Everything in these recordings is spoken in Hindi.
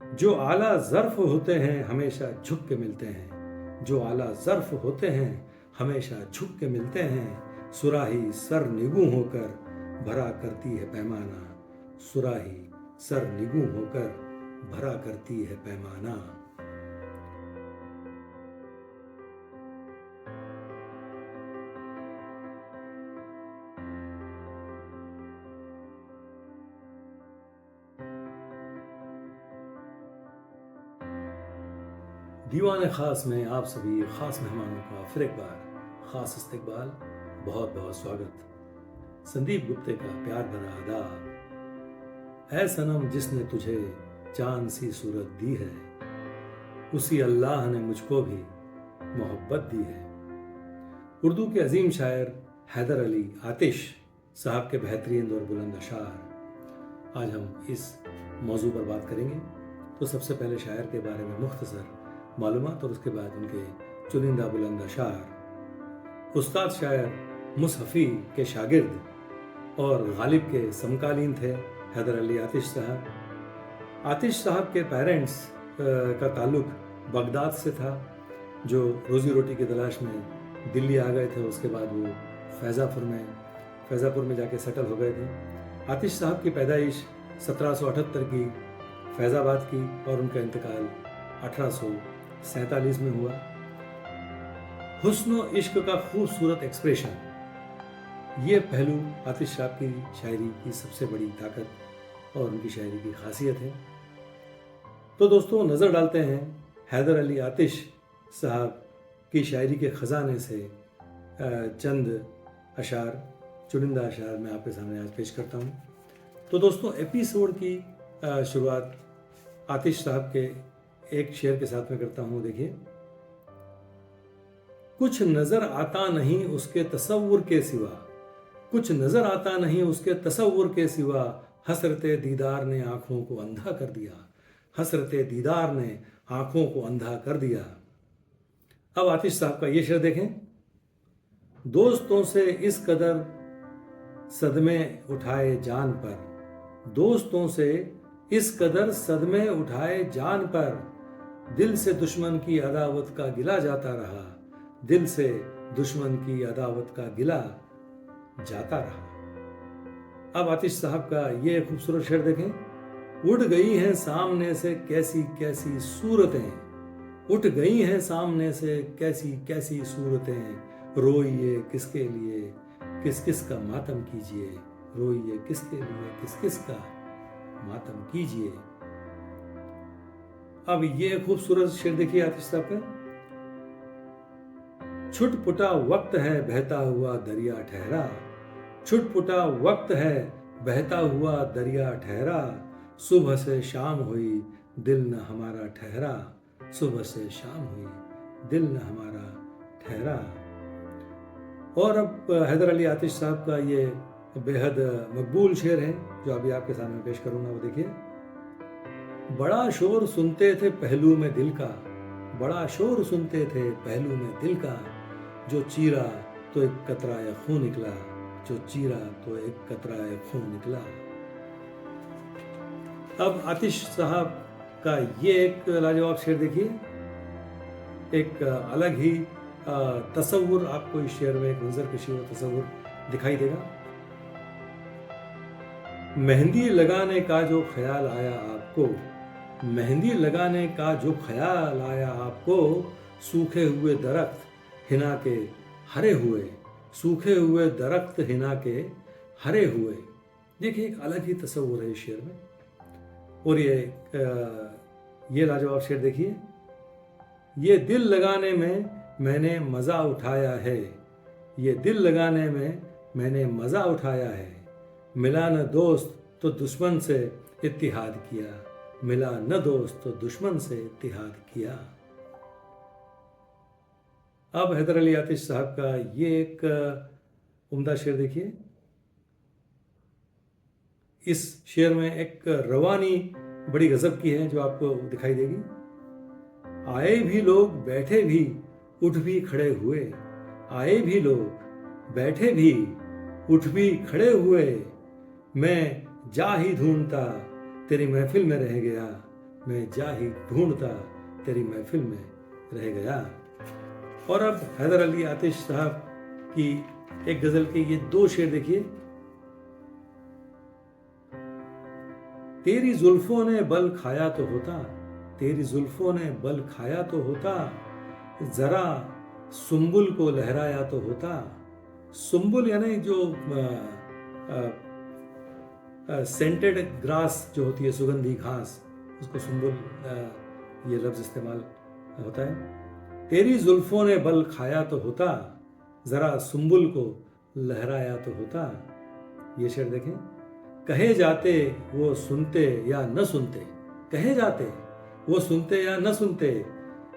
जो आला ज़र्फ़ होते हैं हमेशा झुक के मिलते हैं, जो आला ज़र्फ़ होते हैं हमेशा झुक के मिलते हैं। सुराही सर निगू होकर भरा करती है पैमाना, सुराही सर निगू होकर भरा करती है पैमाना। दीवान ख़ास में आप सभी ख़ास मेहमानों का फिर एक बार ख़ास इस्तकबाल, बहुत बहुत स्वागत। संदीप गुप्ते का प्यार भरा आदाब। ऐ सनम जिसने तुझे चांद सी सूरत दी है, उसी अल्लाह ने मुझको भी मोहब्बत दी है। उर्दू के अजीम शायर हैदर अली आतिश साहब के बेहतरीन और बुलंद अशार आज हम इस मौजू पर बात करेंगे। तो सबसे पहले शायर के बारे में मुख्तसर मालूमात और उसके बाद उनके चुनिंदा बुलंद अशार। उस्ताद शायर मुसहफ़ी के शागिर्द और गालिब के समकालीन थे हैदर अली आतिश साहब। आतिश साहब के पेरेंट्स का ताल्लुक बगदाद से था, जो रोज़ी रोटी की तलाश में दिल्ली आ गए थे। उसके बाद वो फैज़ापुर में जाके सेटल हो गए थे। आतिश साहब की पैदाइश 1778 की फैज़ाबाद की और उनका इंतकाल 1847 में हुआ। हुस्न इश्क का खूबसूरत एक्सप्रेशन, ये पहलू आतिश साहब की शायरी की सबसे बड़ी ताकत और उनकी शायरी की खासियत है। तो दोस्तों, नज़र डालते हैं हैदर अली आतिश साहब की शायरी के ख़जाने से चंद अशार, चुनिंदा अशार मैं आपके सामने आज पेश करता हूँ। तो दोस्तों, एपिसोड की शुरुआत आतिश साहब के एक शेर के साथ में करता हूँ। देखिए, कुछ नजर आता नहीं उसके तसव्वुर के सिवा, कुछ नजर आता नहीं उसके तसव्वुर के सिवा, हसरते दीदार ने आंखों को अंधा कर दिया, हसरते दीदार ने आंखों को अंधा कर दिया। अब आतिश साहब का ये शेर देखें। दोस्तों से इस कदर सदमे उठाए जान पर, दोस्तों से इस कदर सदमे उठाए जान पर, दिल से दुश्मन की अदावत का गिला जाता रहा, दिल से दुश्मन की अदावत का गिला जाता रहा। अब आतिश साहब का ये खूबसूरत शेर देखें। उड़ गई हैं सामने से कैसी कैसी सूरतें, उठ गई हैं सामने से कैसी कैसी सूरतें, रोइए किसके लिए किस किस का मातम कीजिए, रोइए किसके लिए किस किस का मातम कीजिए। अब ये खूबसूरत शेर देखिए आतिश साहब का। छुटपुटा वक्त है बहता हुआ दरिया ठहरा, छुटपुटा वक्त है बहता हुआ दरिया ठहरा, सुबह से शाम हुई दिल न हमारा ठहरा, सुबह से शाम हुई दिल न हमारा ठहरा। और अब हैदर अली आतिश साहब का ये बेहद मकबूल शेर है जो अभी आपके सामने पेश करूंगा। वो देखिए। बड़ा शोर सुनते थे पहलू में दिल का, बड़ा शोर सुनते थे पहलू में दिल का, जो चीरा तो एक कतराए खून निकला, जो चीरा तो एक कतराए खून निकला। अब आतिश साहब का ये एक लाजवाब शेर देखिए। एक अलग ही तसव्वुर आपको इस शेर में, एक मंजर कशी हुआ तसव्वुर दिखाई देगा। मेहंदी लगाने का जो ख्याल आया आपको, मेहंदी लगाने का जो ख्याल आया आपको, सूखे हुए दरख्त हिना के हरे हुए, सूखे हुए दरख्त हिना के हरे हुए। देखिए, एक अलग ही तसव्वुर है इस शेर में। और ये लाजवाब शेर देखिए। ये दिल लगाने में मैंने मज़ा उठाया है, ये दिल लगाने में मैंने मज़ा उठाया है, मिला न दोस्त तो दुश्मन से इत्तिहाद किया, मिला न दोस्त तो दुश्मन से इत्तिहाद किया। अब हैदर अली आतिश साहब का ये एक उम्दा शेर देखिए। इस शेर में एक रवानी बड़ी गजब की है जो आपको दिखाई देगी। आए भी लोग बैठे भी उठ भी खड़े हुए, आए भी लोग बैठे भी उठ भी खड़े हुए, मैं जा ही ढूंढता तेरी महफिल में रह गया, मैं जा ही ढूंढता तेरी महफिल में रह गया। और अब हैदर अली आतिश साहब की एक गजल के ये 2 शेर देखिए। तेरी जुल्फों ने बल खाया तो होता, तेरी जुल्फों ने बल खाया तो होता, जरा सुंबुल को लहराया तो होता। सुंबुल यानी जो सेंटेड ग्रास जो होती है, सुगंधी घास, उसको सुंबुल ये लफ्ज इस्तेमाल होता है। तेरी जुल्फों ने बल खाया तो होता, जरा सुंबुल को लहराया तो होता। ये शेर देखें। कहे जाते वो सुनते या न सुनते, कहे जाते वो सुनते या न सुनते,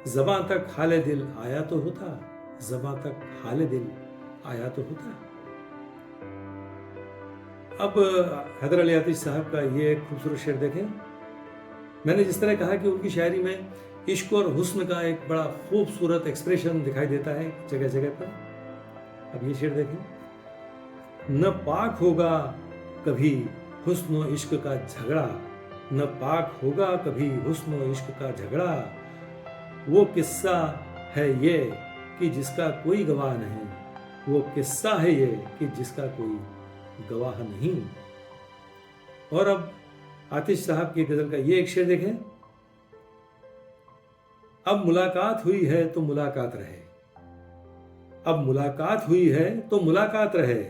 ज़बां तक हाले दिल आया तो होता, ज़बां तक हाले दिल आया तो होता। अब हैदर अली आतिश साहब का ये एक खूबसूरत शेर देखें। मैंने जिस तरह कहा कि उनकी शायरी में इश्क और हुस्न का एक बड़ा खूबसूरत एक्सप्रेशन दिखाई देता है जगह जगह पर। अब ये शेर देखें। न पाक होगा कभी हुस्न और इश्क का झगड़ा, न पाक होगा कभी हुस्न और इश्क का झगड़ा, वो किस्सा है ये कि जिसका कोई गवाह नहीं, वो किस्सा है ये कि जिसका कोई गवाह नहीं। और अब आतिश साहब की गजल का ये एक शेर देखें। अब मुलाकात हुई है तो मुलाकात रहे, अब मुलाकात हुई है तो मुलाकात रहे,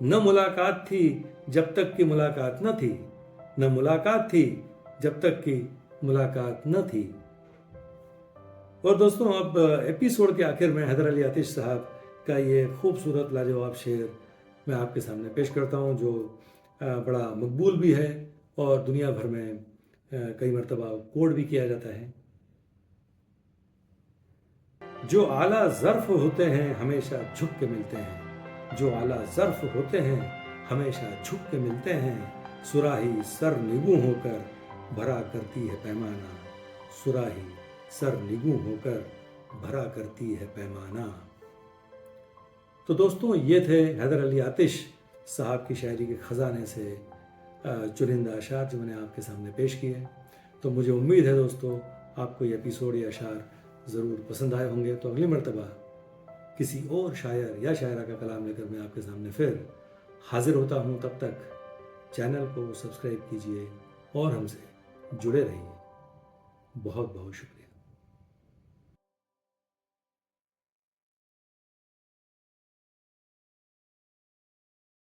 न मुलाकात थी जब तक की मुलाकात न थी, न मुलाकात थी जब तक की मुलाकात न थी। और दोस्तों, अब एपिसोड के आखिर में हैदर अली आतिश साहब का ये खूबसूरत लाजवाब शेर मैं आपके सामने पेश करता हूँ, जो बड़ा मकबूल भी है और दुनिया भर में कई मरतबा कोड भी किया जाता है। जो आला ज़र्फ़ होते हैं हमेशा झुक के मिलते हैं, जो आला ज़र्फ़ होते हैं हमेशा झुक के मिलते हैं, सुराही सर निगू होकर भरा करती है पैमाना, सुराही सर निगू होकर भरा करती है पैमाना। तो दोस्तों, ये थे हैदर अली आतिश साहब की शायरी के ख़जाने से चुनिंदा अशार जो मैंने आपके सामने पेश किए। तो मुझे उम्मीद है दोस्तों, आपको ये एपिसोड या अशार ज़रूर पसंद आए होंगे। तो अगली मर्तबा किसी और शायर या शायरा का कलाम लेकर मैं आपके सामने फिर हाजिर होता हूँ। तब तक चैनल को सब्सक्राइब कीजिए और हमसे जुड़े रहिए। बहुत बहुत शुक्रिया।